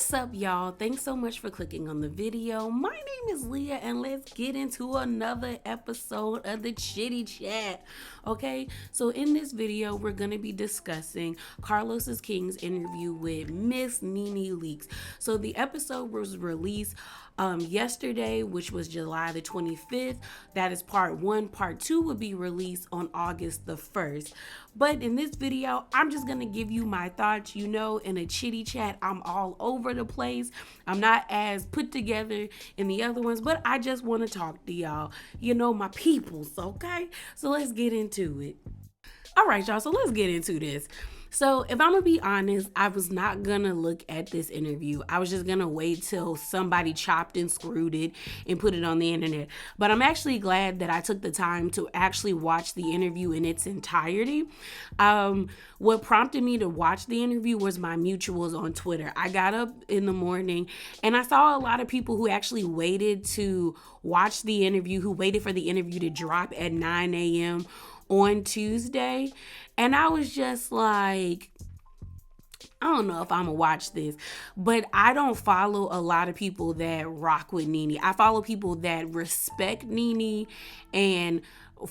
What's up, y'all? Thanks so much for clicking on the video. My name is Leah, and let's get into another episode of the Chitty Chat. Okay, so in this video, we're going to be discussing Carlos is King's interview with Miss Nene Leaks. So the episode was released yesterday, which was July the 25th. That is part one. Part two will be released on August the 1st. But in this video, I'm just going to give you my thoughts. You know, in a Chitty Chat, I'm all over the place. I'm not as put together in the other ones, but I just want to talk to y'all. You know, my peoples, okay? So let's get into it. All right, y'all, so let's get into this. So if I'm gonna be honest, I was not gonna look at this interview. I was just gonna wait till somebody chopped and screwed it and put it on the internet. But I'm actually glad that I took the time to actually watch the interview in its entirety. What prompted me to watch the interview was my mutuals on Twitter. I got up in the morning and I saw a lot of people who actually waited to watch the interview, who waited for the interview to drop at 9 a.m. on Tuesday. And I was just like, I don't know if I'm gonna watch this, but I don't follow a lot of people that rock with Nene. I follow people that respect Nene and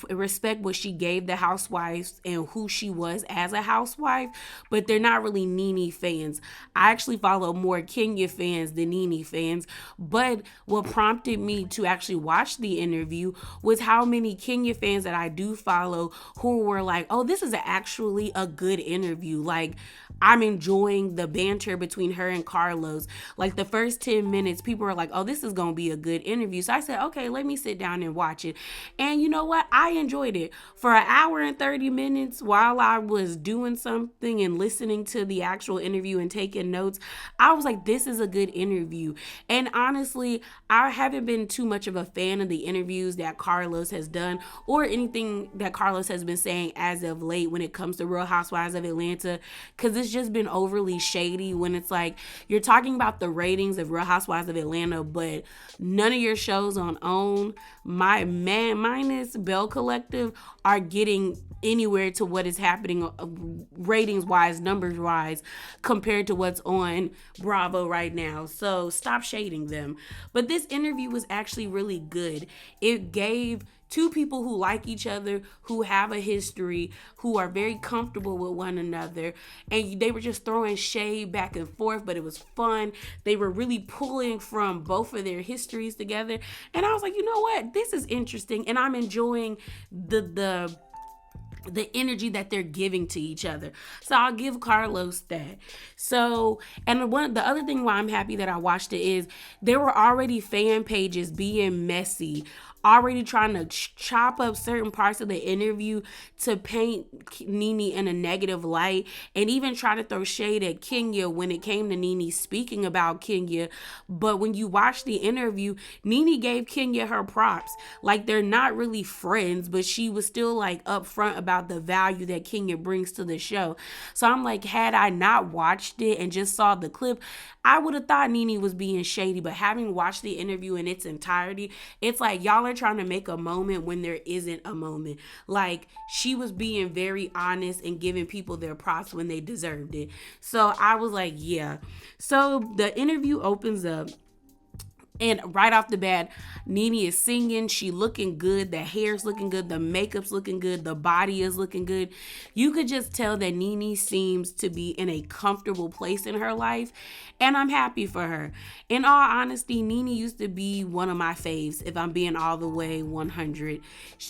respect what she gave the housewives and who she was as a housewife, but they're not really Nene fans. I actually follow more Kenya fans than Nene fans, but what prompted me to actually watch the interview was how many Kenya fans that I do follow who were like, oh, this is actually a good interview. Like, I'm enjoying the banter between her and Carlos. Like the first 10 minutes, people were like, oh, this is going to be a good interview. So I said, okay, let me sit down and watch it. And you know what? I enjoyed it. For an hour and 30 minutes while I was doing something and listening to the actual interview and taking notes, I was like, this is a good interview. And honestly, I haven't been too much of a fan of the interviews that Carlos has done or anything that Carlos has been saying as of late when it comes to Real Housewives of Atlanta, because it's just been overly shady when it's like you're talking about the ratings of Real Housewives of Atlanta, but none of your shows on OWN, minus Bell Collective, are getting anywhere to what is happening ratings wise, numbers wise, compared to what's on Bravo right now. So stop shading them. But this interview was actually really good. It gave two people who like each other, who have a history, who are very comfortable with one another, and they were just throwing shade back and forth, but it was fun. They were really pulling from both of their histories together, and I was like, you know what? This is interesting, and I'm enjoying the energy that they're giving to each other. So I'll give Carlos that. So, and the other thing why I'm happy that I watched it is there were already fan pages being messy, already trying to chop up certain parts of the interview to paint Nene in a negative light, and even try to throw shade at Kenya when it came to Nene speaking about Kenya. But when you watch the interview, Nene gave Kenya her props. Like, they're not really friends, but she was still like upfront about the value that Kenya brings to the show. So I'm like, had I not watched it and just saw the clip, I would have thought Nene was being shady. But having watched the interview in its entirety, it's like y'all are trying to make a moment when there isn't a moment. Like, she was being very honest and giving people their props when they deserved it. So I was like, yeah. So the interview opens up, and right off the bat, Nene is singing. She looking good. The hair's looking good. The makeup's looking good. The body is looking good. You could just tell that Nene seems to be in a comfortable place in her life, and I'm happy for her. In all honesty, Nene used to be one of my faves, if I'm being all the way 100.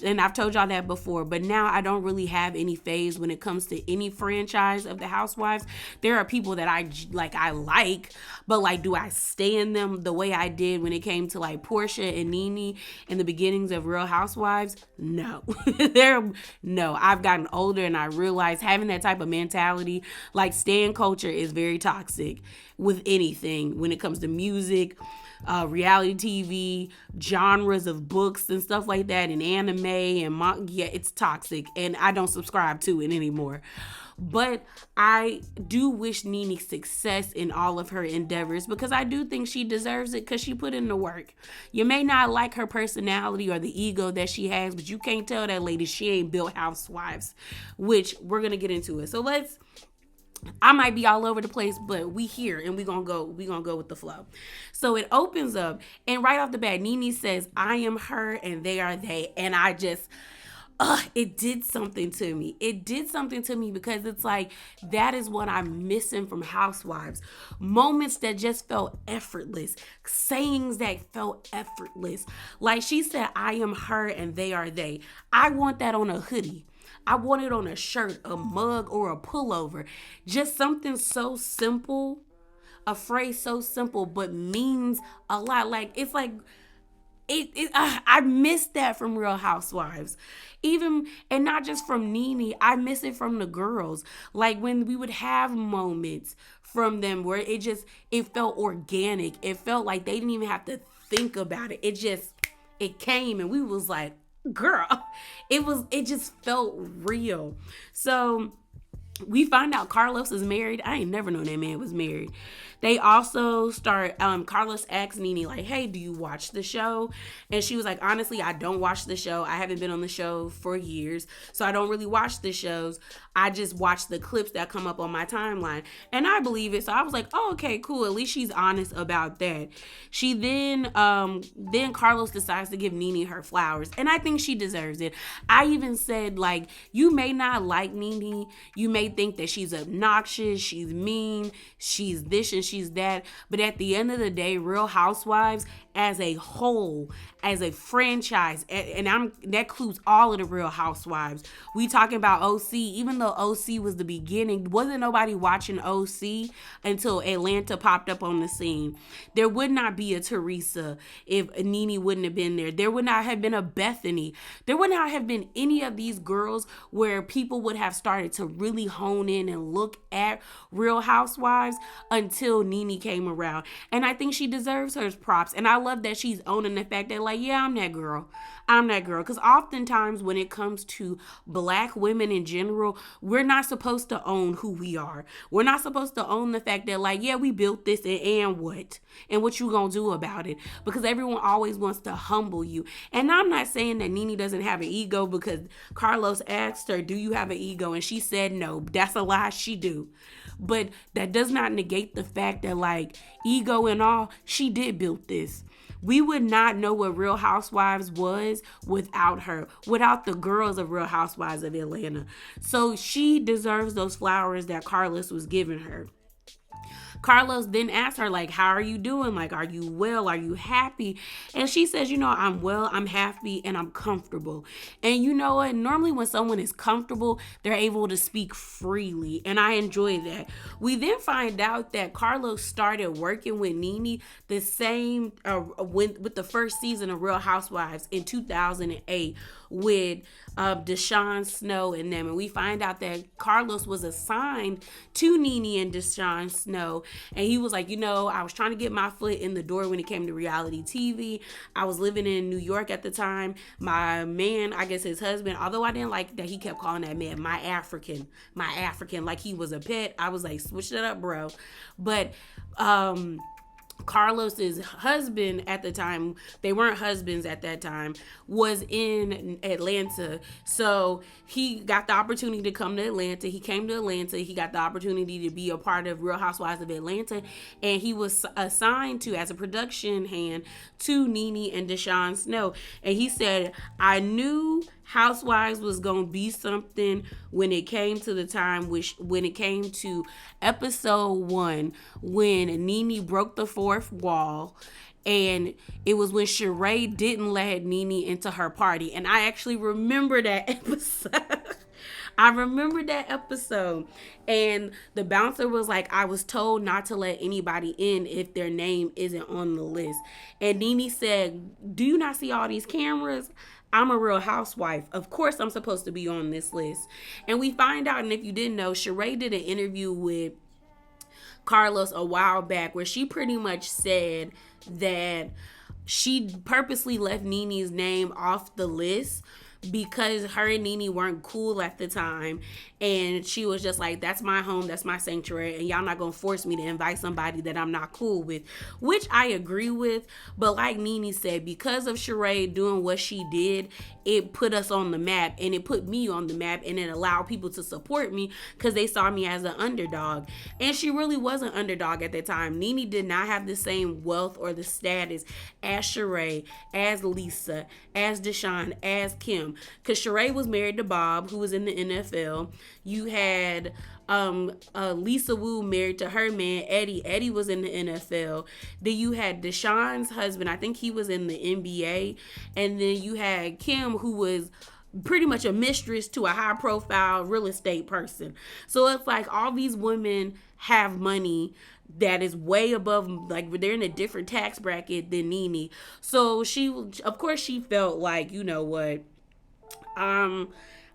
And I've told y'all that before, but now I don't really have any faves when it comes to any franchise of the Housewives. There are people that I like, but like, do I stand them the way I did when it came to like Portia and Nene in the beginnings of Real Housewives? No. No. I've gotten older and I realized having that type of mentality, like stan culture, is very toxic with anything when it comes to music, reality TV, genres of books and stuff like that, and anime and yeah, it's toxic, and I don't subscribe to it anymore. But I do wish Nene success in all of her endeavors, because I do think she deserves it, because she put in the work. You may not like her personality or the ego that she has, but you can't tell that lady she ain't built housewives, which we're going to get into it. So let's I might be all over the place, but we here and we gonna go with the flow. So it opens up, and right off the bat, Nene says, "I am her and they are they," and I just it did something to me. It did something to me because it's like that is what I'm missing from Housewives. Moments that just felt effortless, sayings that felt effortless. Like she said, "I am her and they are they." I want that on a hoodie. I want it on a shirt, a mug, or a pullover. Just something so simple, a phrase so simple, but means a lot. Like, it's like, I miss that from Real Housewives. Even, and not just from Nene, I miss it from the girls. Like when we would have moments from them where it felt organic. It felt like they didn't even have to think about it. It came and we was like, girl, it just felt real. So we find out Carlos is married. I ain't never known that man was married. They also start, Carlos asked Nene, like, "Hey, do you watch the show?" And she was like, "Honestly, I don't watch the show. I haven't been on the show for years, so I don't really watch the shows. I just watch the clips that come up on my timeline." And I believe it. So I was like, "Oh, okay, cool. At least she's honest about that." She then Carlos decides to give Nene her flowers. And I think she deserves it. I even said, like, you may not like Nene. You may think that she's obnoxious, she's mean, she's this and she's that. But at the end of the day, Real Housewives as a whole, as a franchise, and that includes all of the Real Housewives. We talking about OC, even though OC was the beginning, wasn't nobody watching OC until Atlanta popped up on the scene. There would not be a Teresa if Nene wouldn't have been there. There would not have been a Bethany. There would not have been any of these girls where people would have started to really hone in and look at Real Housewives until Nene came around. And I think she deserves her props. And I love that she's owning the fact that, like, yeah, I'm that girl. I'm that girl. Because oftentimes when it comes to black women in general, we're not supposed to own who we are. We're not supposed to own the fact that, like, yeah, we built this and what? And what you gonna do about it? Because everyone always wants to humble you. And I'm not saying that Nene doesn't have an ego, because Carlos asked her, "Do you have an ego?" And she said no. That's a lie. She do. But that does not negate the fact that, like, ego and all, she did build this. We would not know what Real Housewives was without her, without the girls of Real Housewives of Atlanta. So she deserves those flowers that Carlos was giving her. Carlos then asked her, like, "How are you doing? Like, are you well? Are you happy?" And she says, "I'm well, I'm happy, and I'm comfortable." And you know what? Normally when someone is comfortable, they're able to speak freely. And I enjoy that. We then find out that Carlos started working with Nene the same, with the first season of Real Housewives in 2008 with Deshaun Snow and them. And we find out that Carlos was assigned to Nene and Deshaun Snow. And he was like, I was trying to get my foot in the door when it came to reality TV. I was living in New York at the time. My man, I guess his husband, although I didn't like that he kept calling that man my African, like he was a pet. I was like, switch it up, bro. But Carlos's husband at the time, they weren't husbands at that time, was in Atlanta. So he got the opportunity to come to Atlanta. He came to Atlanta. He got the opportunity to be a part of Real Housewives of Atlanta. And he was assigned to, as a production hand, to Nene and Deshaun Snow. And he said, "I knew Housewives was going to be something when it came to the time, when it came to episode 1, when Nene broke the fourth wall." And it was when Sheree didn't let Nene into her party. And I actually remember that episode. I remember that episode. And the bouncer was like, "I was told not to let anybody in if their name isn't on the list." And Nene said, "Do you not see all these cameras? I'm a Real Housewife. Of course I'm supposed to be on this list." And we find out, and if you didn't know, Sheree did an interview with Carlos a while back where she pretty much said that she purposely left Nene's name off the list because her and Nene weren't cool at the time, and she was just like, that's my home, that's my sanctuary, and y'all not gonna force me to invite somebody that I'm not cool with, which I agree with. But like Nene said, because of Sheree doing what she did, it put us on the map, and it put me on the map, and it allowed people to support me because they saw me as an underdog. And she really was an underdog at that time. Nene did not have the same wealth or the status as Sheree, as Lisa, as Deshaun, as Kim, because Sheree was married to Bob, who was in the NFL. You had Lisa Wu married to her man Eddie. Eddie was in the NFL. Then you had Deshaun's husband. I think he was in the NBA. And then you had Kim, who was pretty much a mistress to a high profile real estate person. So it's like all these women have money that is way above, like they're in a different tax bracket than Nene. So she, of course, she felt like, you know what, I'm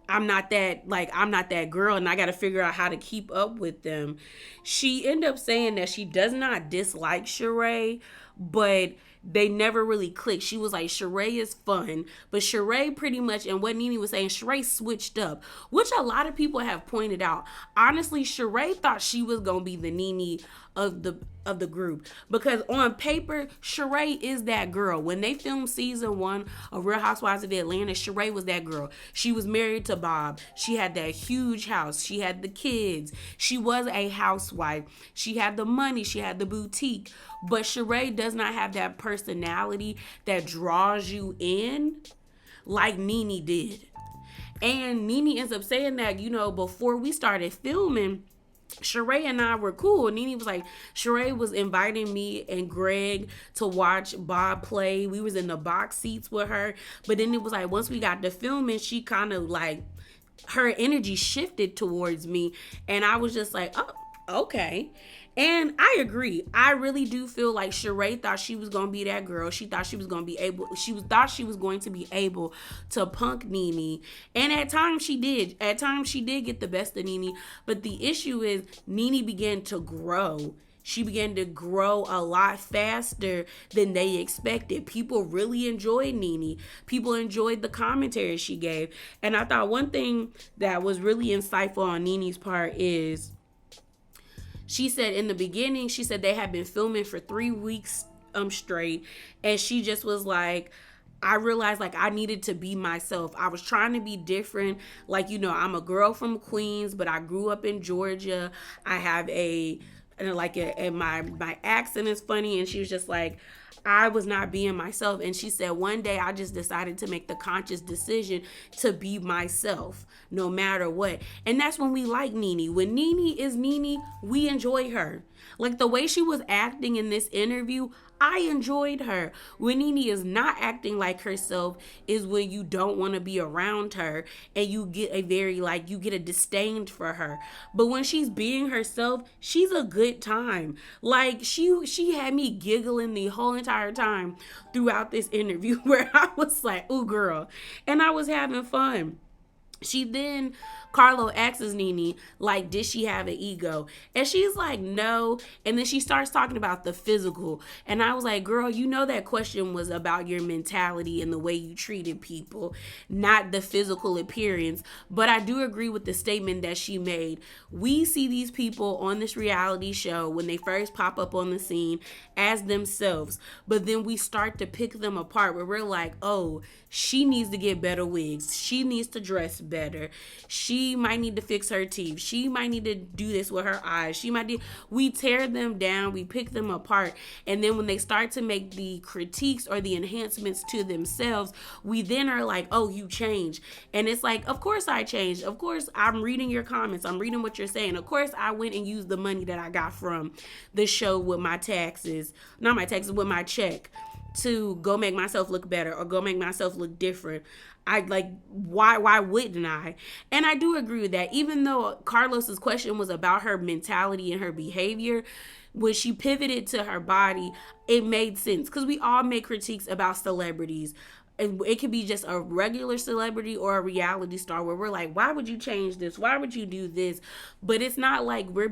not that girl, and I got to figure out how to keep up with them. She ended up saying that she does not dislike Sheree, but they never really clicked. She was like, Sheree is fun, but Sheree pretty much, and what Nene was saying, Sheree switched up, which a lot of people have pointed out. Honestly, Sheree thought she was gonna be the Nene of the group, because on paper Sheree is that girl. When they filmed season 1 of Real Housewives of Atlanta, Sheree was that girl. She was married to Bob. She had that huge house. She had the kids. She was a housewife. She had the money. She had the boutique. But Sheree does not have that personality that draws you in like Nene did. And Nene ends up saying that, you know, before we started filming, Sheree and I were cool. Nene was like, Sheree was inviting me and Greg to watch Bob play. We was in the box seats with her. But then it was like, once we got to filming, she kind of like, her energy shifted towards me. And I was just like, oh, okay. And I agree. I really do feel like Sheree thought she was gonna be that girl. She thought she was gonna be able. Thought she was going to be able to punk Nene, and at times she did. At times she did get the best of Nene. But the issue is Nene began to grow. She began to grow a lot faster than they expected. People really enjoyed Nene. People enjoyed the commentary she gave. And I thought one thing that was really insightful on Nene's part is, she said in the beginning, she said they had been filming for 3 weeks straight. And she just was like, I realized like I needed to be myself. I was trying to be different. Like, you know, I'm a girl from Queens, but I grew up in Georgia. I have and my accent is funny. And she was just like, I was not being myself. And she said, one day I just decided to make the conscious decision to be myself no matter what. And that's when we like Nene. When Nene is Nene, we enjoy her. Like the way she was acting in this interview, I enjoyed her. When Nene is not acting like herself is when you don't want to be around her and you get you get a disdain for her. But when she's being herself, she's a good time. Like she had me giggling the whole entire time throughout this interview where I was like, ooh girl. And I was having fun. Carlo asks Nene, like, did she have an ego? And she's like, no. And then she starts talking about the physical. And I was like, girl, you know that question was about your mentality and the way you treated people, not the physical appearance. But I do agree with the statement that she made. We see these people on this reality show when they first pop up on the scene as themselves. But then we start to pick them apart where we're like, oh, she needs to get better wigs. She needs to dress better. She might need to fix her teeth. She might need to do this with her eyes. We tear them down. We pick them apart. And then when they start to make the critiques or the enhancements to themselves, we then are like, oh, you changed. And it's like, of course I changed. Of course I'm reading your comments. I'm reading what you're saying. Of course I went and used the money that I got from the show with my taxes. Not my taxes, with my check, to go make myself look better or go make myself look different. Why wouldn't I? And I do agree with that. Even though Carlos's question was about her mentality and her behavior, when she pivoted to her body, it made sense, because we all make critiques about celebrities. It could be just a regular celebrity or a reality star where we're like, why would you change this? Why would you do this? But it's not like we're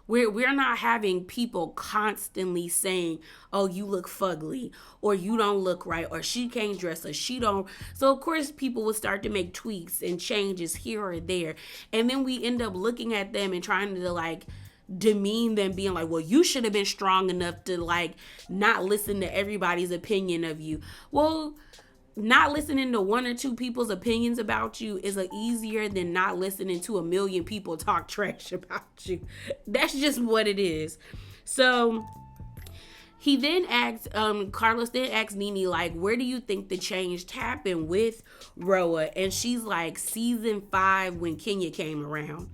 We're not having people constantly saying, "Oh, you look fugly," or "You don't look right," or "She can't dress," or "She don't." So of course people will start to make tweaks and changes here or there, and then we end up looking at them and trying to like demean them, being like, well, you should have been strong enough to like not listen to everybody's opinion of you. Well, not listening to one or two people's opinions about you is easier than not listening to a million people talk trash about you. That's just what it is. So he then asked, Carlos then asked Nene, like, where do you think the change happened with Roa? And she's like, season 5 when Kenya came around.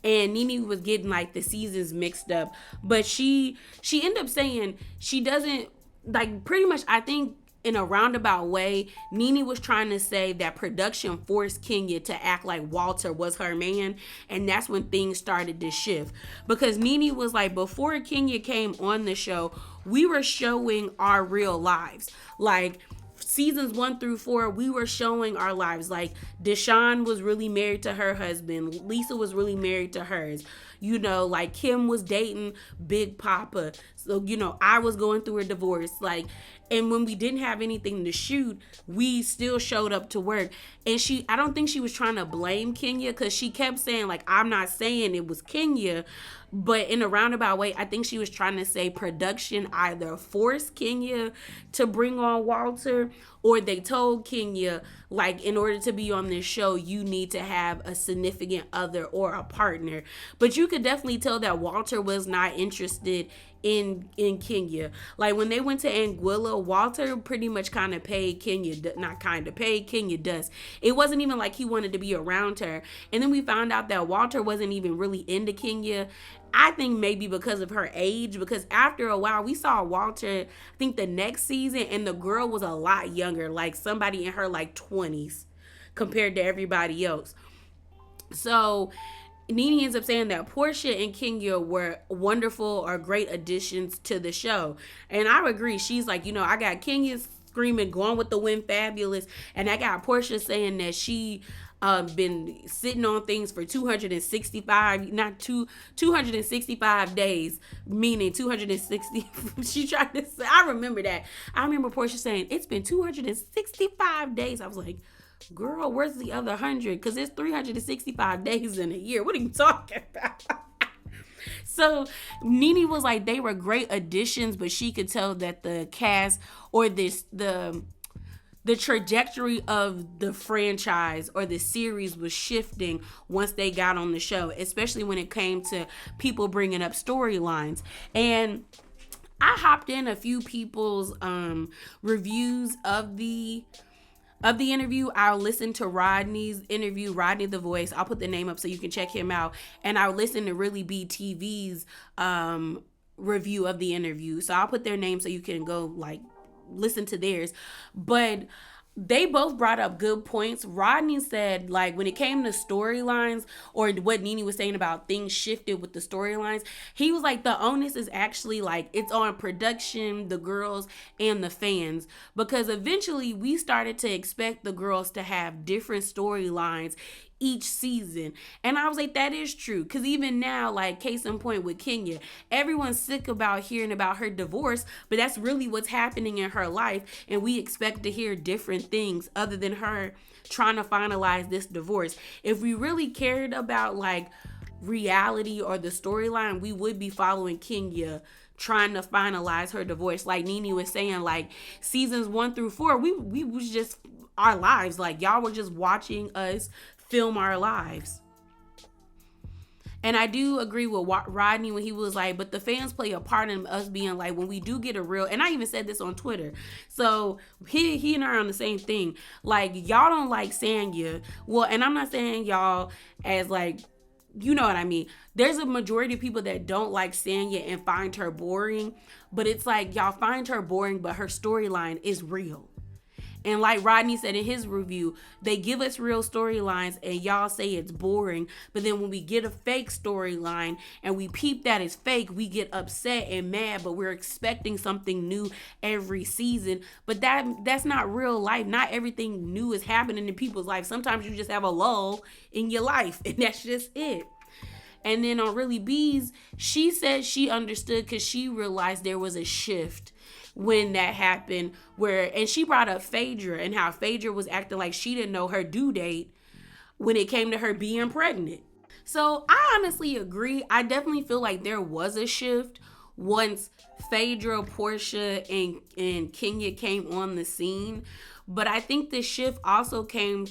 And Nene was getting like the seasons mixed up. But she ended up saying she doesn't, like, pretty much, I think, in a roundabout way, Nene was trying to say that production forced Kenya to act like Walter was her man, and that's when things started to shift. Because Nene was like, before Kenya came on the show, we were showing our real lives. Like, seasons 1 through 4, we were showing our lives. Like, Deshawn was really married to her husband. Lisa was really married to hers. You know, like Kim was dating Big Papa. So, you know, I was going through a divorce. Like, and when we didn't have anything to shoot, we still showed up to work. And I don't think she was trying to blame Kenya, because she kept saying, like, I'm not saying it was Kenya. But in a roundabout way, I think she was trying to say production either forced Kenya to bring on Walter, or they told Kenya, like, in order to be on this show, you need to have a significant other or a partner. But you could definitely tell that Walter was not interested in Kenya. Like, when they went to Anguilla, Walter pretty much kind of paid Kenya, not kind of, paid Kenya dust. It wasn't even like he wanted to be around her. And then we found out that Walter wasn't even really into Kenya. I think maybe because of her age, because after a while we saw Walter, I think the next season, and the girl was a lot younger, like somebody in her like 20s compared to everybody else. So Nene ends up saying that Portia and Kenya were wonderful or great additions to the show. And I agree. She's like, you know, I got Kenya screaming, going with the wind, fabulous. And I got Portia saying that she been sitting on things for 265 days, meaning 260. She tried to say, I remember that. I remember Portia saying, it's been 265 days. I was like, girl, where's the other 100? Because it's 365 days in a year. What are you talking about? So Nene was like, they were great additions, but she could tell that the cast or the trajectory of the franchise or the series was shifting once they got on the show, especially when it came to people bringing up storylines. And I hopped in a few people's reviews of the interview. I'll listen to Rodney's interview, Rodney the Voice. I'll put the name up so you can check him out. And I'll listen to Really Be TV's review of the interview. So I'll put their name so you can go like listen to theirs. But they both brought up good points. Rodney said, like, when it came to storylines, or what Nene was saying about things shifted with the storylines, he was like, the onus is actually like, it's on production, the girls, and the fans. Because eventually we started to expect the girls to have different storylines each season. And I was like, that is true. Because even now, like, case in point with Kenya, everyone's sick about hearing about her divorce, but that's really what's happening in her life. And we expect to hear different things other than her trying to finalize this divorce. If we really cared about like reality or the storyline, we would be following Kenya trying to finalize her divorce. Like Nene was saying, like seasons 1 through 4, we was just our lives. Like y'all were just watching us film our lives. And I do agree with Rodney when he was like, but the fans play a part in us being like, when we do get a real, and I even said this on Twitter. So he and I are on the same thing. Like, y'all don't like Sanya. Well, and I'm not saying y'all as like, you know what I mean. There's a majority of people that don't like Sanya and find her boring. But it's like, y'all find her boring, but her storyline is real. And like Rodney said in his review, they give us real storylines and y'all say it's boring. But then when we get a fake storyline and we peep that it's fake, we get upset and mad, but we're expecting something new every season. But that's not real life. Not everything new is happening in people's life. Sometimes you just have a lull in your life and that's just it. And then on Really Bees, she said she understood because she realized there was a shift when that happened, and she brought up Phaedra and how Phaedra was acting like she didn't know her due date when it came to her being pregnant. So I honestly agree. I definitely feel like there was a shift once Phaedra, Portia, and Kenya came on the scene. But I think the shift also came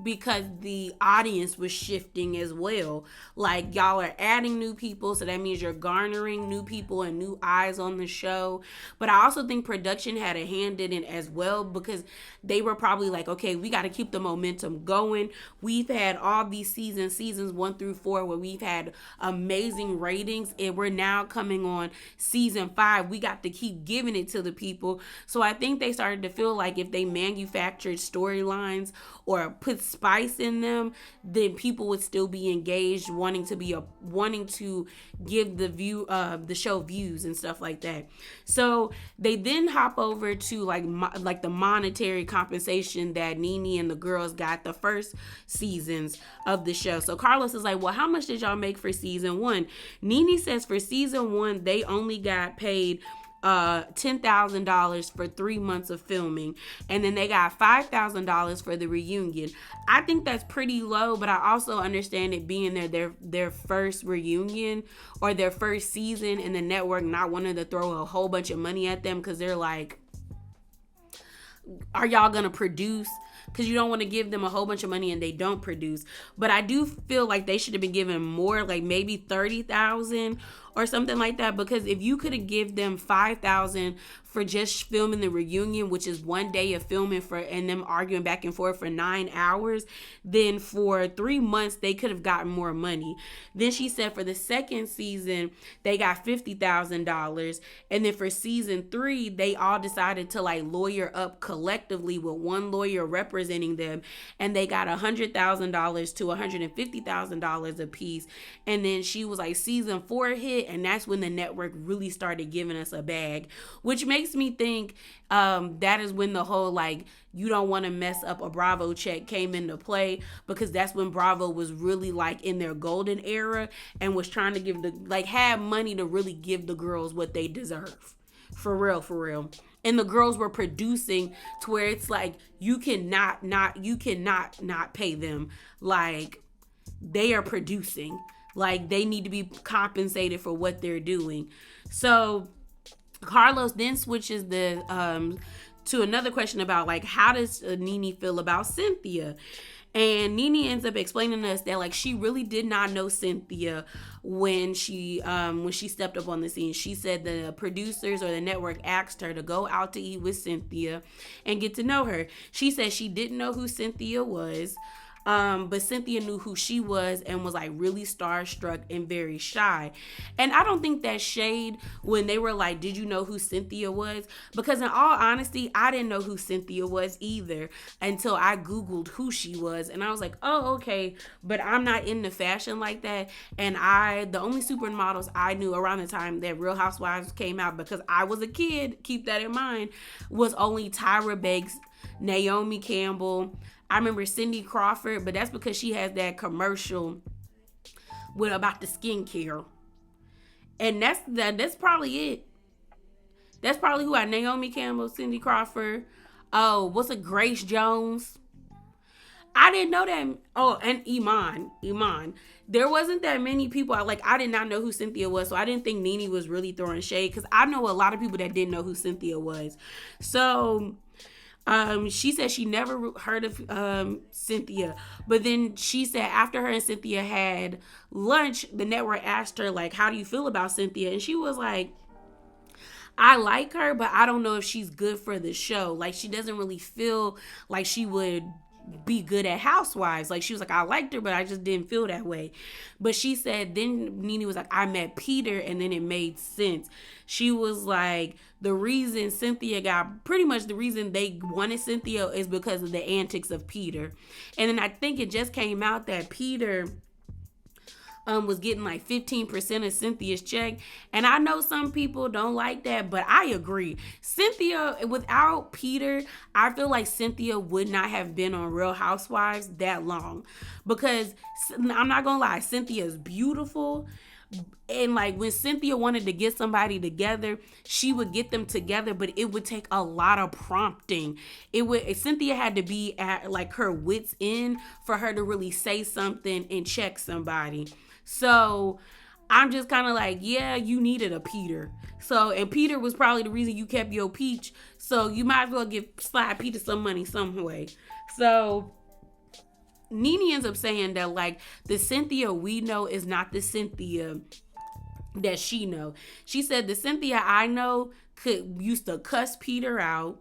because the audience was shifting as well. Like, y'all are adding new people, so that means you're garnering new people and new eyes on the show. But I also think production had a hand in it as well, because they were probably like, okay, we got to keep the momentum going. We've had all these seasons 1 through 4, where we've had amazing ratings, and we're now coming on season 5. We got to keep giving it to the people. So I think they started to feel like if they manufactured storylines or put spice in them, then people would still be engaged, wanting to give the show views and stuff like that. So they then hop over to like the monetary compensation that Nene and the girls got the first seasons of the show. So Carlos is like, well, how much did y'all make for season 1? Nene says for season 1 they only got paid $10,000 for 3 months of filming, and then they got $5,000 for the reunion. I think that's pretty low, but I also understand it being their first reunion or their first season, and the network not wanting to throw a whole bunch of money at them, because they're like, are y'all gonna produce? Because you don't want to give them a whole bunch of money and they don't produce. But I do feel like they should have been given more, like maybe $30,000 or something like that. Because if you could have given them $5,000 for just filming the reunion, which is 1 day of filming and them arguing back and forth for 9 hours, then for 3 months they could have gotten more money. Then she said for the second season they got $50,000, and then for season 3 they all decided to like lawyer up collectively with one lawyer representing them, and they got $100,000 to $150,000 a piece. And then she was like, season 4 hit, and that's when the network really started giving us a bag, which makes me think that is when the whole like you don't want to mess up a Bravo check came into play, because that's when Bravo was really like in their golden era and was trying to give had money to really give the girls what they deserve. For real. And the girls were producing to where it's like you cannot not pay them. Like, they are producing. Like, they need to be compensated for what they're doing. So Carlos then switches to another question about like, how does Nene feel about Cynthia? And Nene ends up explaining to us that like she really did not know Cynthia when she stepped up on the scene. She said the producers or the network asked her to go out to eat with Cynthia and get to know her. She said she didn't know who Cynthia was. But Cynthia knew who she was and was like really starstruck and very shy. And I don't think that shade when they were like, did you know who Cynthia was? Because in all honesty, I didn't know who Cynthia was either until I Googled who she was. And I was like, oh, okay. But I'm not into fashion like that. And the only supermodels I knew around the time that Real Housewives came out, because I was a kid, keep that in mind, was only Tyra Banks, Naomi Campbell. I remember Cindy Crawford, but that's because she has that commercial about the skincare. And that's probably it. That's probably who Naomi Campbell, Cindy Crawford. Oh, what's it? Grace Jones. I didn't know that. Oh, and Iman. There wasn't that many people. I did not know who Cynthia was, so I didn't think Nene was really throwing shade, because I know a lot of people that didn't know who Cynthia was. So she said she never heard of Cynthia, but then she said after her and Cynthia had lunch, the network asked her like, how do you feel about Cynthia? And she was like, I like her, but I don't know if she's good for the show. Like, she doesn't really feel like she would be good at Housewives. Like, she was like, I liked her, but I just didn't feel that way. But she said then Nene was like, I met Peter, and then it made sense. She was like, the reason they wanted Cynthia is because of the antics of Peter. And then I think it just came out that Peter was getting like 15% of Cynthia's check. And I know some people don't like that, but I agree. Cynthia, without Peter, I feel like Cynthia would not have been on Real Housewives that long. Because I'm not gonna lie, Cynthia's beautiful. And like when Cynthia wanted to get somebody together, she would get them together, but it would take a lot of prompting. Cynthia had to be at like her wits end for her to really say something and check somebody. So I'm just kind of like, yeah, you needed a Peter. So, and Peter was probably the reason you kept your peach. So you might as well slide Peter some money some way. So Nene ends up saying that like the Cynthia we know is not the Cynthia that she know. She said the Cynthia I know used to cuss Peter out.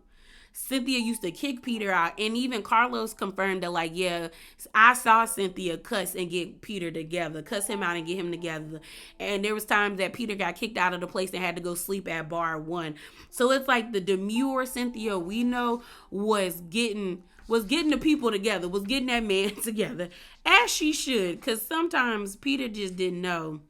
Cynthia used to kick Peter out. And even Carlos confirmed that like, yeah, I saw Cynthia cuss and get Peter together, cuss him out and get him together. And there was times that Peter got kicked out of the place and had to go sleep at bar 1. So it's like the demure Cynthia we know was getting the people together, was getting that man together, as she should, because sometimes Peter just didn't know.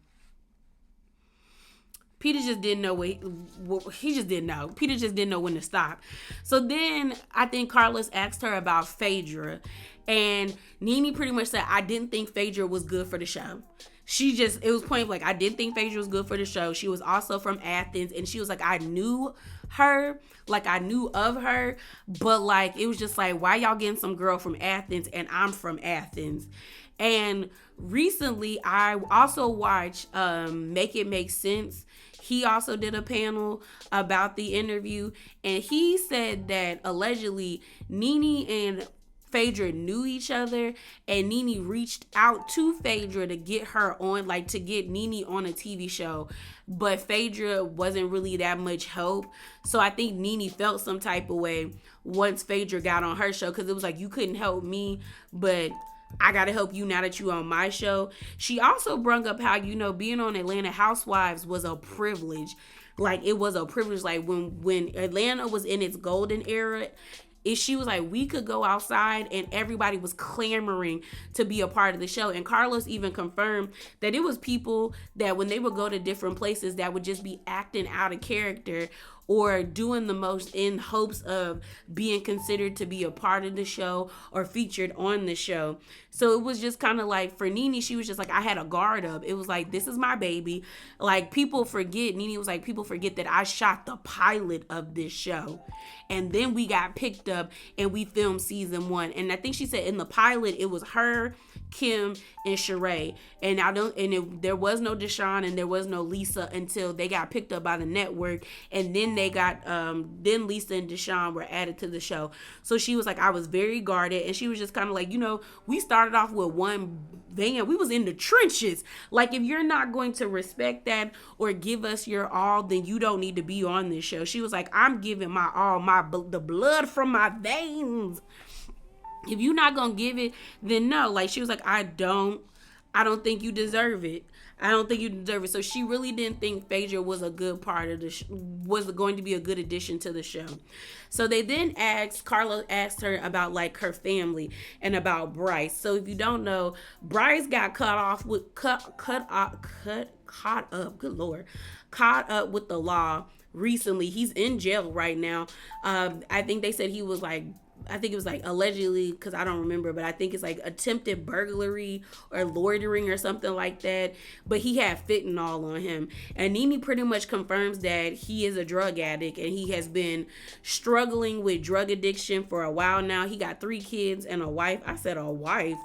Peter just didn't know he just didn't know. Peter just didn't know when to stop. So then I think Carlos asked her about Phaedra, and Nene pretty much said, I didn't think Phaedra was good for the show. It was point like, I didn't think Phaedra was good for the show. She was also from Athens, and she was like, I knew her, like I knew of her, but like it was just like, why y'all getting some girl from Athens and I'm from Athens? And recently I also watched Make It Make Sense. He also did a panel about the interview, and he said that allegedly Nene and Phaedra knew each other, and Nene reached out to Phaedra to get her on, like to get Nene on a TV show, but Phaedra wasn't really that much help. So I think Nene felt some type of way once Phaedra got on her show, because it was like, you couldn't help me, but I gotta help you now that you on my show. She also brung up how, being on Atlanta Housewives was a privilege. Like it was a privilege. Like when Atlanta was in its golden era, she was like, we could go outside and everybody was clamoring to be a part of the show. And Carlos even confirmed that it was people that when they would go to different places that would just be acting out of character or doing the most in hopes of being considered to be a part of the show or featured on the show. So it was just kind of like, for Nene, she was just like, I had a guard up. It was like, this is my baby. Like, people forget, Nene was like, people forget that I shot the pilot of this show. And then we got picked up and we filmed season 1. And I think she said in the pilot, it was her, Kim, and Sheree. And there was no Deshaun and there was no Lisa until they got picked up by the network. And then they got, then Lisa and Deshaun were added to the show. So she was like, I was very guarded. And she was just kind of like, we started off with one van. We was in the trenches. Like, if you're not going to respect that or give us your all, then you don't need to be on this show. She was like, I'm giving my all, the blood from my veins. If you're not gonna give it, then no. Like, she was like, I don't think you deserve it. I don't think you deserve it. So she really didn't think Phaedra was a good part of was going to be a good addition to the show. So they then Carla asked her about like her family and about Bryce. So if you don't know, Bryce got caught up with the law recently. He's in jail right now. I think they said he was like, I think it was like allegedly, because I don't remember, but I think it's like attempted burglary or loitering or something like that. But he had fentanyl on him. And Nene pretty much confirms that he is a drug addict and he has been struggling with drug addiction for a while now. He got 3 kids and a wife. I said a wife.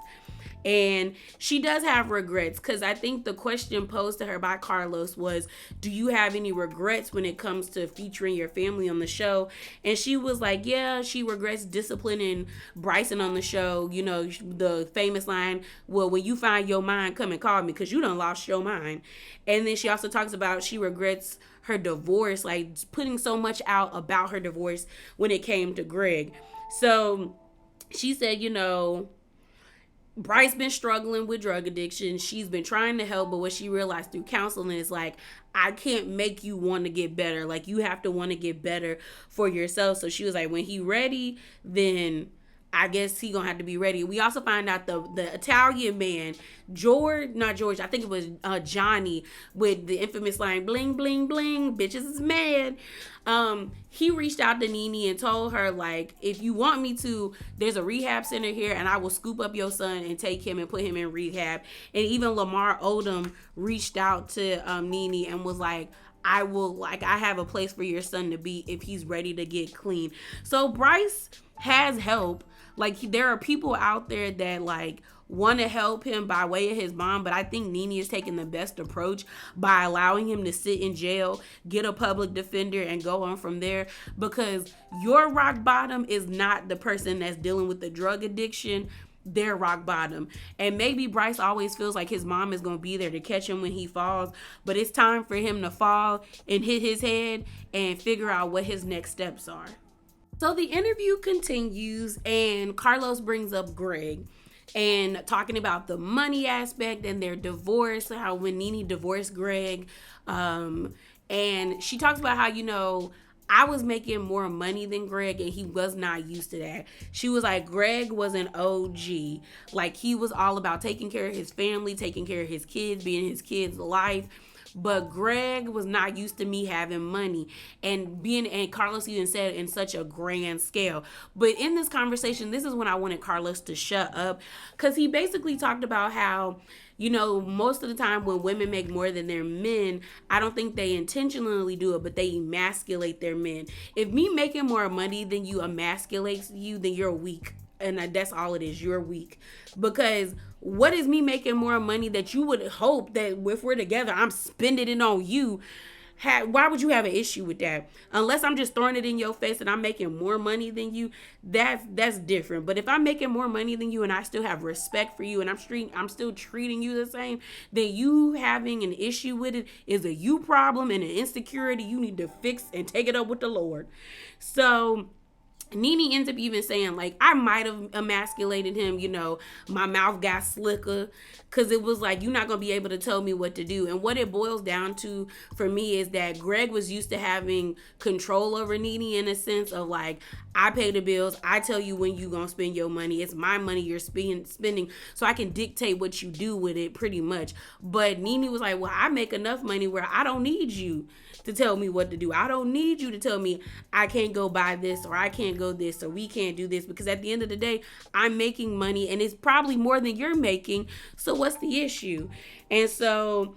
And she does have regrets, because I think the question posed to her by Carlos was, do you have any regrets when it comes to featuring your family on the show? And she was like, yeah, she regrets disciplining Bryson on the show. The famous line, well, when you find your mind, come and call me, because you done lost your mind. And then she also talks about she regrets her divorce, like putting so much out about her divorce when it came to Greg. So she said, Bryce been struggling with drug addiction. She's been trying to help, but what she realized through counseling is like, I can't make you want to get better. Like, you have to want to get better for yourself. So she was like, when he ready, then I guess he gonna have to be ready. We also find out the Italian man, not George, I think it was Johnny, with the infamous line, bling, bling, bling, bitches is mad. He reached out to Nene and told her, like, if you want me to, there's a rehab center here and I will scoop up your son and take him and put him in rehab. And even Lamar Odom reached out to Nene and was like, I have a place for your son to be if he's ready to get clean. So Bryce has help. Like, there are people out there that, like, want to help him by way of his mom, but I think Nene is taking the best approach by allowing him to sit in jail, get a public defender, and go on from there, because your rock bottom is not the person that's dealing with the drug addiction. Their rock bottom. And maybe Bryce always feels like his mom is going to be there to catch him when he falls, but it's time for him to fall and hit his head and figure out what his next steps are. So the interview continues and Carlos brings up Greg and talking about the money aspect and their divorce, how when Nene divorced Greg, and she talks about how, I was making more money than Greg and he was not used to that. She was like, Greg was an OG. Like, he was all about taking care of his family, taking care of his kids, being his kids' life. But Greg was not used to me having money and Carlos even said in such a grand scale. But in this conversation, this is when I wanted Carlos to shut up, because he basically talked about how, most of the time when women make more than their men, I don't think they intentionally do it, but they emasculate their men. If me making more money than you emasculates you, then you're weak. And that's all it is. You're weak. Because what is me making more money that you would hope that if we're together, I'm spending it on you? Why would you have an issue with that? Unless I'm just throwing it in your face and I'm making more money than you, that's different. But if I'm making more money than you and I still have respect for you and I'm still treating you the same, then you having an issue with it is a you problem and an insecurity you need to fix and take it up with the Lord. So Nene ends up even saying, like, I might have emasculated him, my mouth got slicker, because it was like, you're not going to be able to tell me what to do. And what it boils down to for me is that Greg was used to having control over Nene in a sense of, like, I pay the bills, I tell you when you going to spend your money, it's my money you're spending, so I can dictate what you do with it pretty much. But Nene was like, well, I make enough money where I don't need you to tell me what to do. I don't need you to tell me I can't go buy this or I can't go this or we can't do this, because at the end of the day, I'm making money and it's probably more than you're making. So what's the issue? And so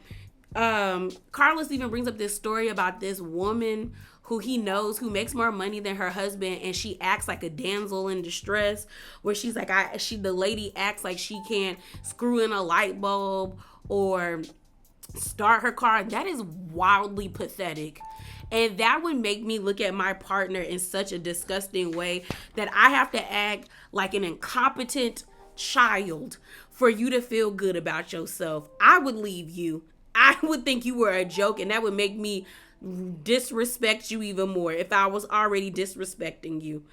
Carlos even brings up this story about this woman who he knows who makes more money than her husband, and she acts like a damsel in distress, where she's like, the lady acts like she can't screw in a light bulb or start her car. That is wildly pathetic. And that would make me look at my partner in such a disgusting way that I have to act like an incompetent child for you to feel good about yourself. I would leave you. I would think you were a joke, and that would make me disrespect you even more if I was already disrespecting you.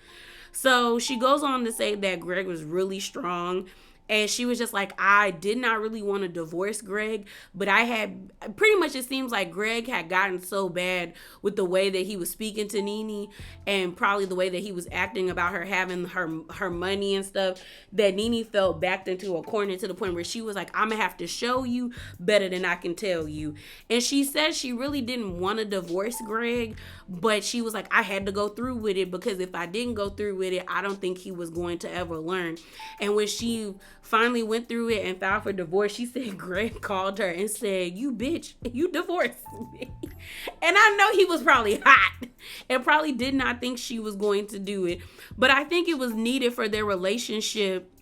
So she goes on to say that Greg was really strong. And she was just like, I did not really want to divorce Greg, but I had pretty much, it seems like Greg had gotten so bad with the way that he was speaking to Nene and probably the way that he was acting about her having her money and stuff, that Nene felt backed into a corner to the point where she was like, I'm going to have to show you better than I can tell you. And she said she really didn't want to divorce Greg, but she was like, I had to go through with it, because if I didn't go through with it, I don't think he was going to ever learn. And when she finally went through it and filed for divorce, she said Greg called her and said, you bitch, you divorced me. And I know he was probably hot and probably did not think she was going to do it. But I think it was needed for their relationship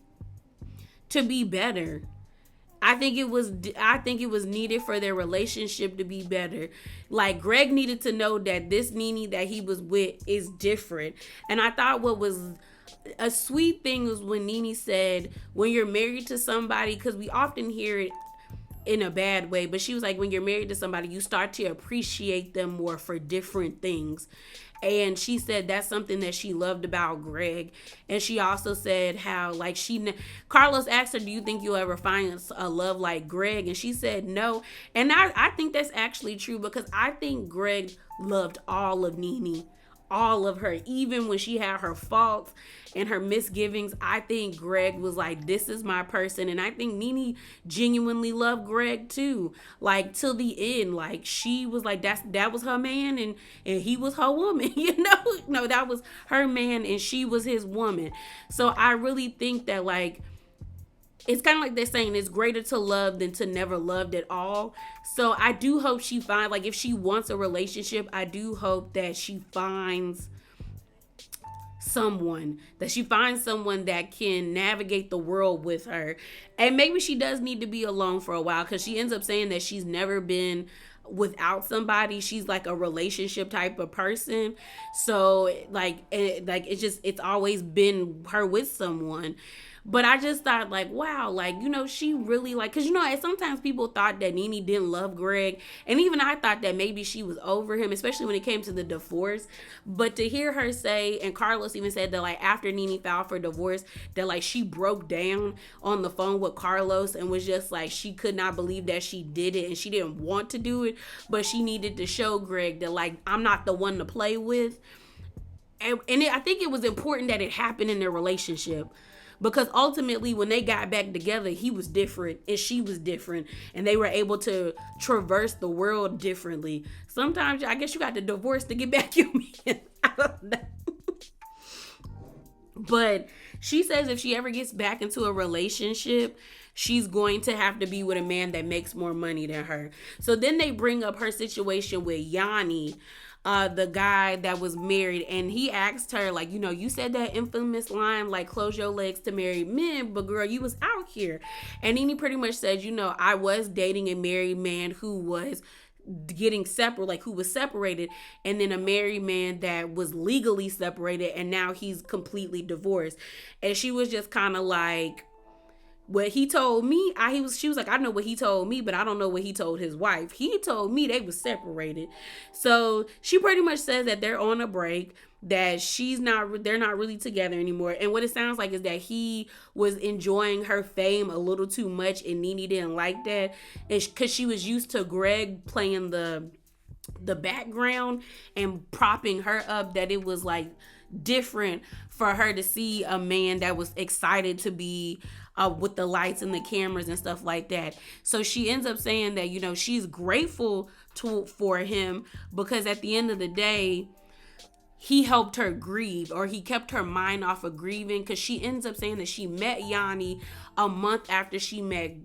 to be better. I think it was needed for their relationship to be better. Like, Greg needed to know that this Nene that he was with is different. And I thought what was a sweet thing was when Nene said, when you're married to somebody, because we often hear it in a bad way, but she was like, when you're married to somebody, you start to appreciate them more for different things. And she said that's something that she loved about Greg. And she also said how, like, Carlos asked her, do you think you'll ever find a love like Greg? And she said no. And I think that's actually true, because I think Greg loved all of Nene. all of her, even when she had her faults and her misgivings. I think Greg was like, this is my person. And I think Nene genuinely loved Greg too, like till the end. Like she was like, that was her man, and he was her woman. No, that was her man and she was his woman. So I really think that, like, it's kind of like they're saying it's greater to love than to never loved at all. So I do hope she finds, like, if she wants a relationship, I do hope that she finds someone that can navigate the world with her. And maybe she does need to be alone for a while, because she ends up saying that she's never been without somebody. She's like a relationship type of person. So it's always been her with someone. But I just thought, like, wow, like, she really, like, because, sometimes people thought that Nene didn't love Greg. And even I thought that maybe she was over him, especially when it came to the divorce. But to hear her say, and Carlos even said that, like, after Nene filed for divorce, that, like, she broke down on the phone with Carlos and was just like, she could not believe that she did it and she didn't want to do it. But she needed to show Greg that, like, I'm not the one to play with. I think it was important that it happened in their relationship. Because ultimately, when they got back together, he was different and she was different. And they were able to traverse the world differently. Sometimes, I guess you got to divorce to get back your man. I don't know. But she says if she ever gets back into a relationship, she's going to have to be with a man that makes more money than her. So then they bring up her situation with Yanni, the guy that was married, and he asked her, like, you said that infamous line, like, close your legs to married men, but girl, you was out here. And Nene pretty much said, I was dating a married man who was getting separate, like, who was separated, and then a married man that was legally separated, and now he's completely divorced. And she was just kind of like, what he told me, she was like, I know what he told me, but I don't know what he told his wife. He told me they was separated. So she pretty much says that they're on a break, that they're not really together anymore. And what it sounds like is that he was enjoying her fame a little too much, and Nene didn't like that. Because she was used to Greg playing the background and propping her up, that it was like different for her to see a man that was excited to be with the lights and the cameras and stuff like that. So she ends up saying that, she's grateful for him, because at the end of the day, he helped her grieve, or he kept her mind off of grieving, because she ends up saying that she met Yanni a month after she met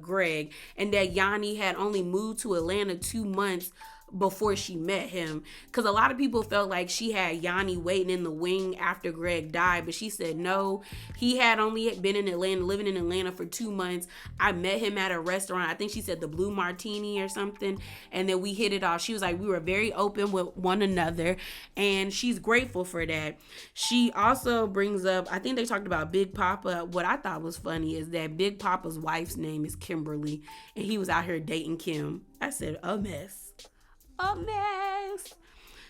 Greg, and that Yanni had only moved to Atlanta 2 months before she met him, because a lot of people felt like she had Yanni waiting in the wing after Greg died, but she said no, he had only been in Atlanta, living in Atlanta for 2 months. I met him at a restaurant, I think she said the Blue Martini or something, and then we hit it off. She was like, we were very open with one another, and she's grateful for that. She also brings up, I think they talked about Big Papa. What I thought was funny is that Big Papa's wife's name is Kimberly, and he was out here dating Kim. I said, a mess.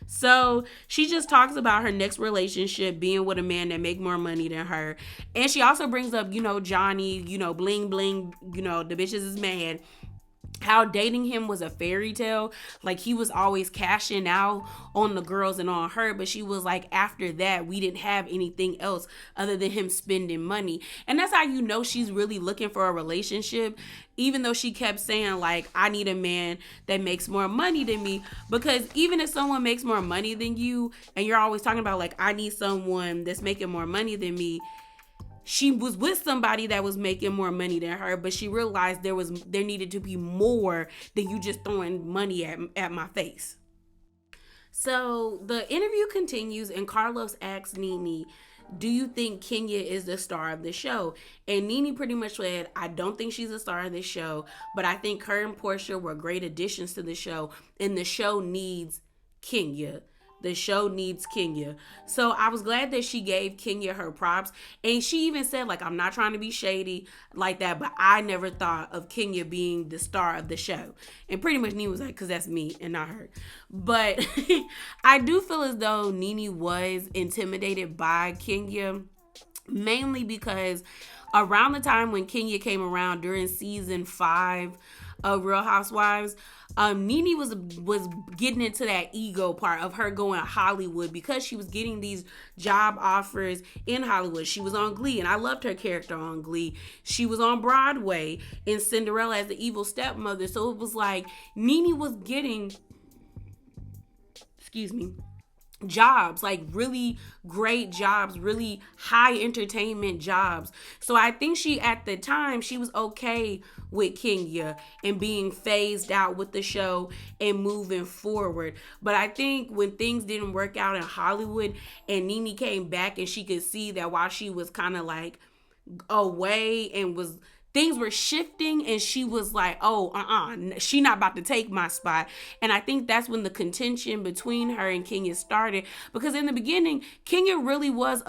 So she just talks about her next relationship being with a man that make more money than her. And she also brings up, Johnny, bling bling, the bitches is mad. How dating him was a fairy tale. Like, he was always cashing out on the girls and on her. But she was like, after that, we didn't have anything else other than him spending money. And that's how she's really looking for a relationship. Even though she kept saying, like, I need a man that makes more money than me. Because even if someone makes more money than you, and you're always talking about, like, I need someone that's making more money than me, she was with somebody that was making more money than her, but she realized there needed to be more than you just throwing money at my face. So the interview continues, and Carlos asks Nene, do you think Kenya is the star of the show? And Nene pretty much said, I don't think she's the star of the show, but I think her and Portia were great additions to the show, and the show needs Kenya. The show needs Kenya. So I was glad that she gave Kenya her props. And she even said, like, I'm not trying to be shady like that, but I never thought of Kenya being the star of the show. And pretty much Nene was like, because that's me and not her. But I do feel as though Nene was intimidated by Kenya, mainly because around the time when Kenya came around during season 5, of Real Housewives, Nene was getting into that ego part of her going Hollywood because she was getting these job offers in Hollywood. She was on Glee, and I loved her character on Glee. She was on Broadway in Cinderella as the evil stepmother. So it was like Nene was getting, excuse me, jobs, like really great jobs, really high entertainment jobs. So I think she, at the time, she was okay with Kenya and being phased out with the show and moving forward. But I think when things didn't work out in Hollywood and Nene came back and she could see that while she was kind of like away and was, things were shifting, and she was like, she not about to take my spot. And I think that's when the contention between her and Kenya started, because in the beginning, Kenya really was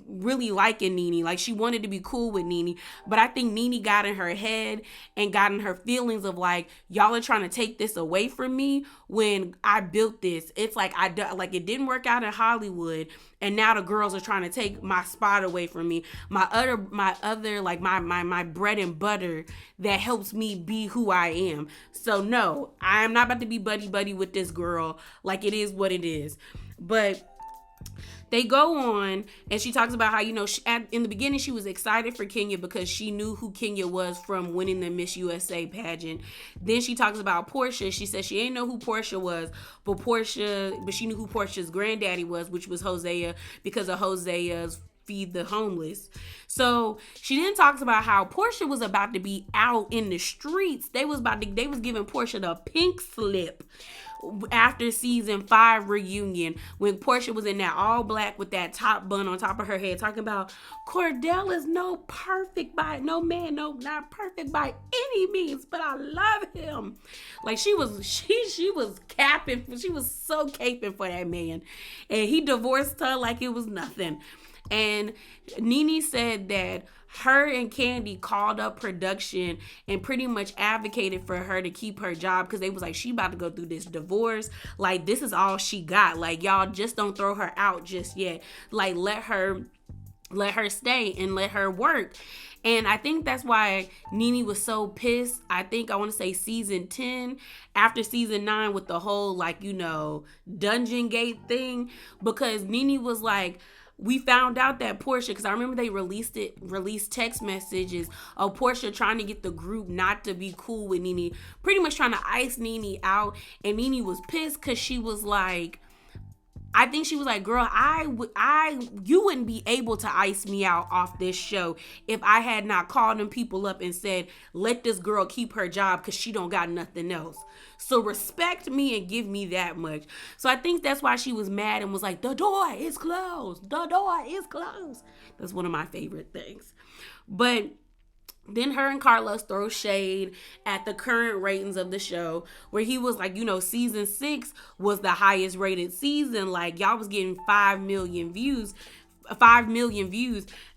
really liking Nene. Like, she wanted to be cool with Nene, but I think Nene got in her head and got in her feelings of like, y'all are trying to take this away from me when I built this. It's like, it didn't work out in Hollywood, and now the girls are trying to take my spot away from me. My other like my bread and butter that helps me be who I am. So no, I am not about to be buddy with this girl. Like, it is what it is. But they go on, and she talks about how, in the beginning, she was excited for Kenya because she knew who Kenya was from winning the Miss USA pageant. Then she talks about Portia. She said she ain't know who Portia was, but she knew who Portia's granddaddy was, which was Hosea, because of Hosea's Feed the Homeless. So she then talks about how Portia was about to be out in the streets. They was giving Portia the pink slip after season 5 reunion, when Portia was in that all black with that top bun on top of her head, talking about Cordell is not perfect by any means, but I love him. Like, she was capping, she was so caping for that man, and he divorced her like it was nothing. And Nene said that her and Candy called up production and pretty much advocated for her to keep her job, because they was like, she about to go through this divorce. Like, this is all she got. Like, y'all just don't throw her out just yet. Like, let her stay and let her work. And I think that's why Nene was so pissed. I want to say season 10, after season 9, with the whole, Dungeon Gate thing, because Nene was like, we found out that Portia, because I remember they released text messages of Portia trying to get the group not to be cool with Nene, pretty much trying to ice Nene out. And Nene was pissed because she was like, I think she was like, girl, you wouldn't be able to ice me out off this show if I had not called them people up and said, let this girl keep her job because she don't got nothing else. So respect me and give me that much. So I think that's why she was mad and was like, the door is closed. The door is closed. That's one of my favorite things. But then her and Carlos throw shade at the current ratings of the show, where he was like, season 6 was the highest rated season. Like, y'all was getting 5 million views.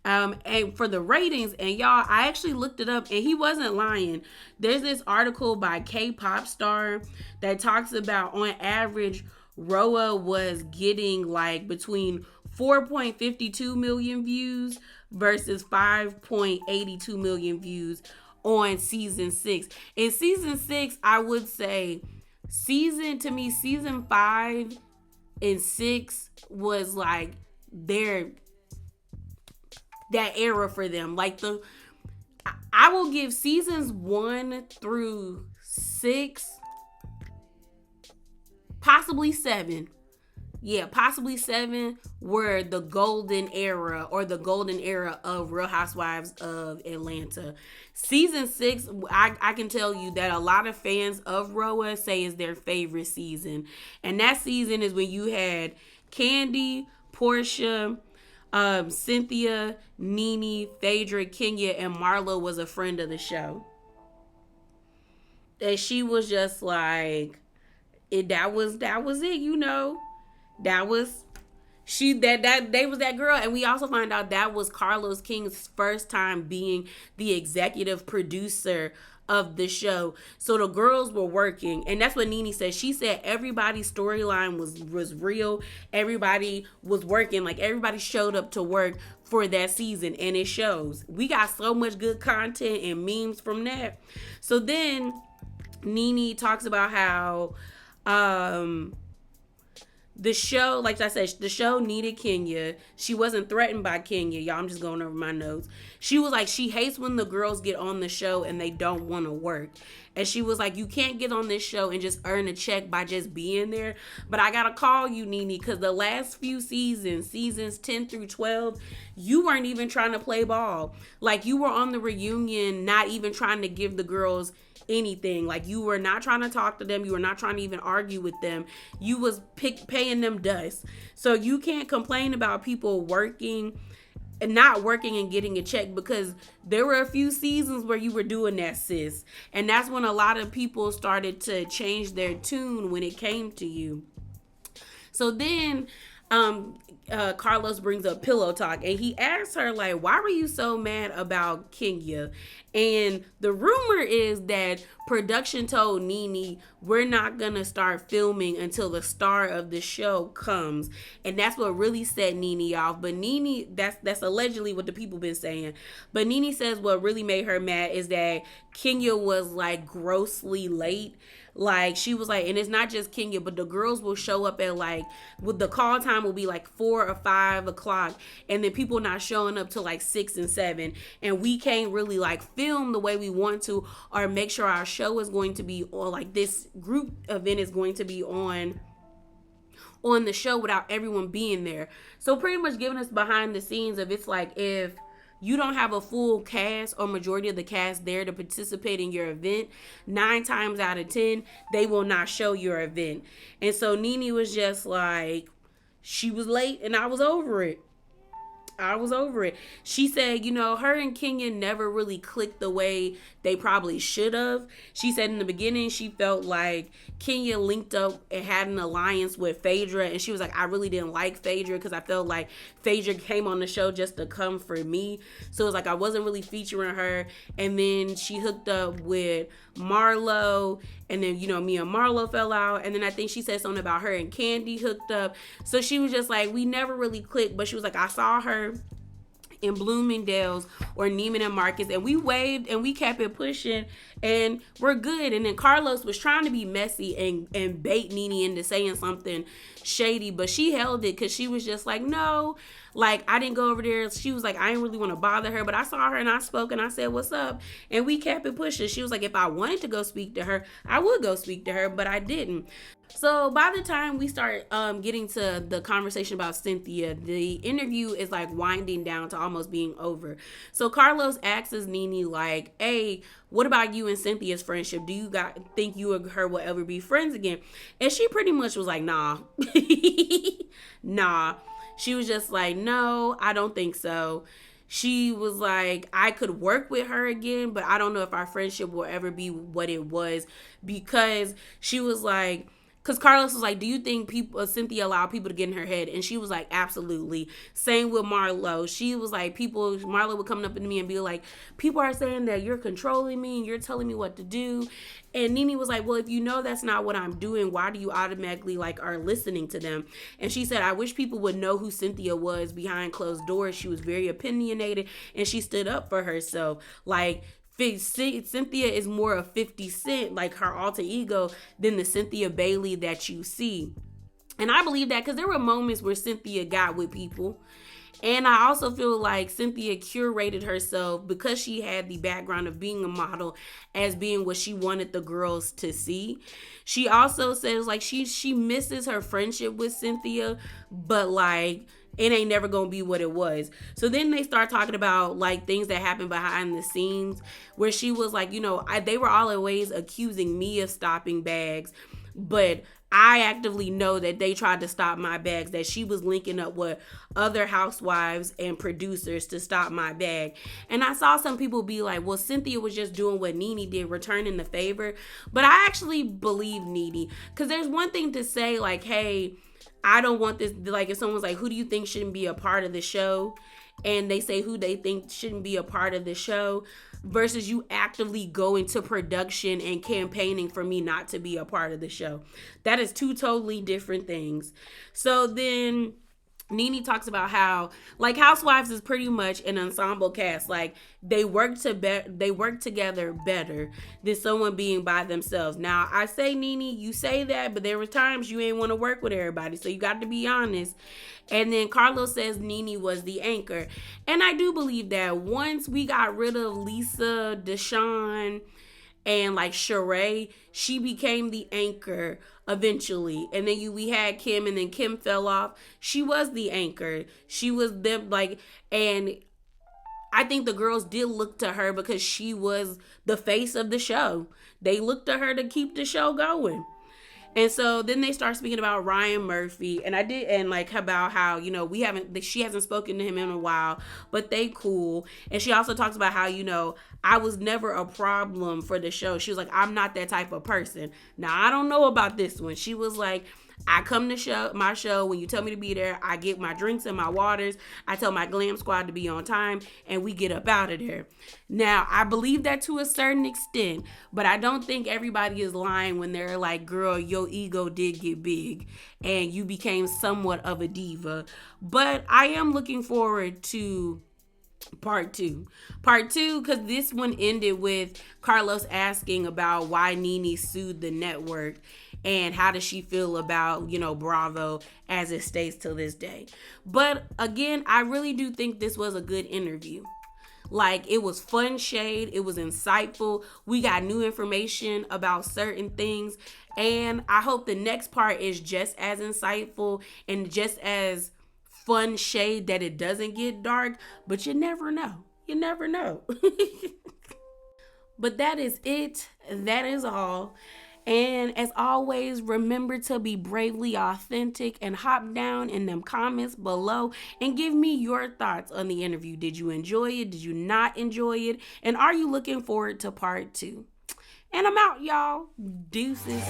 And for the ratings, and y'all, I actually looked it up, and he wasn't lying. There's this article by K-Pop Star that talks about, on average, Roa was getting like between 4.52 million views versus 5.82 million views on season 6. In season 6, I would say season 5 and 6 was like that era for them. Like, I will give seasons 1 through 6, possibly 7. Yeah, possibly 7 were the golden era, or the golden era of Real Housewives of Atlanta. Season 6, I can tell you that a lot of fans of Roa say is their favorite season. And that season is when you had Candy, Portia, Cynthia, Nene, Phaedra, Kenya, and Marlo was a friend of the show. And she was just like, that was it, That was they was that girl. And we also find out that was Carlos King's first time being the executive producer of the show. So the girls were working, and that's what Nene said. She said everybody's storyline was real. Everybody was working. Like, everybody showed up to work for that season, and it shows. We got so much good content and memes from that. So then Nene talks about how um the show, like I said, the show needed Kenya. She wasn't threatened by Kenya. Y'all, I'm just going over my notes. She was like, she hates when the girls get on the show and they don't want to work. And she was like, you can't get on this show and just earn a check by just being there. But I got to call you, Nene, because the last few seasons 10 through 12, you weren't even trying to play ball. Like, you were on the reunion, not even trying to give the girls anything. Like, you were not trying to talk to them. You were not trying to even argue with them. You was paying them dust. So you can't complain about people working and not working and getting a check, because there were a few seasons where you were doing that, sis. And that's when a lot of people started to change their tune when it came to you. So then Carlos brings up pillow talk, and he asks her, like, why were you so mad about Kenya? And the rumor is that production told Nene, we're not gonna start filming until the star of the show comes. And that's what really set Nene off. But Nene, that's allegedly what the people been saying. But Nene says what really made her mad is that Kenya was like grossly late. Like, she was like, and it's not just Kenya, but the girls will show up at like, with the call time will be like 4 or 5 o'clock, and then people not showing up till like 6 and 7, and we can't really like film the way we want to, or make sure our show is going to be, or like this group event is going to be on the show without everyone being there. So pretty much giving us behind the scenes of, it's like, if you don't have a full cast or majority of the cast there to participate in your event, 9 times out of 10, they will not show your event. And so Nene was just like, she was late and I was over it. She said, her and Kenya never really clicked the way they probably should have. She said in the beginning, she felt like Kenya linked up and had an alliance with Phaedra. And she was like, I really didn't like Phaedra because I felt like Phaedra came on the show just to come for me. So it was like, I wasn't really featuring her. And then she hooked up with Marlo. And then, me and Marlo fell out. And then I think she said something about her and Candy hooked up. So she was just like, we never really clicked. But she was like, I saw her in Bloomingdale's or Neiman and Marcus, and we waved and we kept it pushing and we're good. And then Carlos was trying to be messy and bait Nene into saying something shady, but she held it because she was just like, no, like, I didn't go over there. She was like, I didn't really want to bother her, but I saw her and I spoke and I said, what's up? And we kept it pushing. She was like, if I wanted to go speak to her, I would go speak to her, but I didn't. So by the time we start getting to the conversation about Cynthia, the interview is like winding down to almost being over. So Carlos asks Nene, like, hey, what about you and Cynthia's friendship? Do you think you and her will ever be friends again? And she pretty much was like, nah. Nah. She was just like, no, I don't think so. She was like, I could work with her again, but I don't know if our friendship will ever be what it was, because she was like, because Carlos was like, do you think Cynthia allowed people to get in her head? And she was like, absolutely. Same with Marlo. She was like, Marlo would come up to me and be like, people are saying that you're controlling me and you're telling me what to do. And Nene was like, well, if you know that's not what I'm doing, why do you automatically like are listening to them? And she said, I wish people would know who Cynthia was behind closed doors. She was very opinionated and she stood up for herself. Like, Cynthia is more of 50 Cent, like her alter ego, than the Cynthia Bailey that you see. And I believe that because there were moments where Cynthia got with people. And I also feel like Cynthia curated herself because she had the background of being a model as being what she wanted the girls to see. She also says like she misses her friendship with Cynthia, but like it ain't never gonna be what it was. So then they start talking about like things that happened behind the scenes where she was like, they were always accusing me of stopping bags, but I actively know that they tried to stop my bags, that she was linking up with other housewives and producers to stop my bag. And I saw some people be like, well, Cynthia was just doing what Nene did, returning the favor. But I actually believe Nene, because there's one thing to say like, hey, I don't want this, like if someone's like, who do you think shouldn't be a part of the show? And they say who they think shouldn't be a part of the show, versus you actively going to production and campaigning for me not to be a part of the show. That is two totally different things. So then Nene talks about how like Housewives is pretty much an ensemble cast. Like they work together better than someone being by themselves. Now I say Nene, you say that, but there were times you ain't want to work with everybody, so you got to be honest. And then Carlos says Nene was the anchor, and I do believe that once we got rid of Lisa, Deshawn, and like Sheree, she became the anchor eventually. And then we had Kim, and then Kim fell off. She was the anchor. She was them like, and I think the girls did look to her because she was the face of the show. They looked to her to keep the show going. And so then they start speaking about Ryan Murphy, and I did, and like about how she hasn't spoken to him in a while, but they cool. And she also talks about how I was never a problem for the show. She was like, I'm not that type of person. Now I don't know about this one. She was like, I come to my show when you tell me to be there. I get my drinks and my waters. I tell my glam squad to be on time, and we get up out of there. Now, I believe that to a certain extent, but I don't think everybody is lying when they're like, girl, your ego did get big and you became somewhat of a diva. But I am looking forward to part two, because this one ended with Carlos asking about why Nene sued the network and how does she feel about Bravo as it stays till this day. But again, I really do think this was a good interview. Like, it was fun shade, it was insightful, we got new information about certain things, and I hope the next part is just as insightful and just as fun shade, that it doesn't get dark, but you never know. You never know. But that is it. That is all. And as always, remember to be bravely authentic and hop down in them comments below and give me your thoughts on the interview. Did you enjoy it? Did you not enjoy it? And are you looking forward to part 2? And I'm out, y'all. Deuces.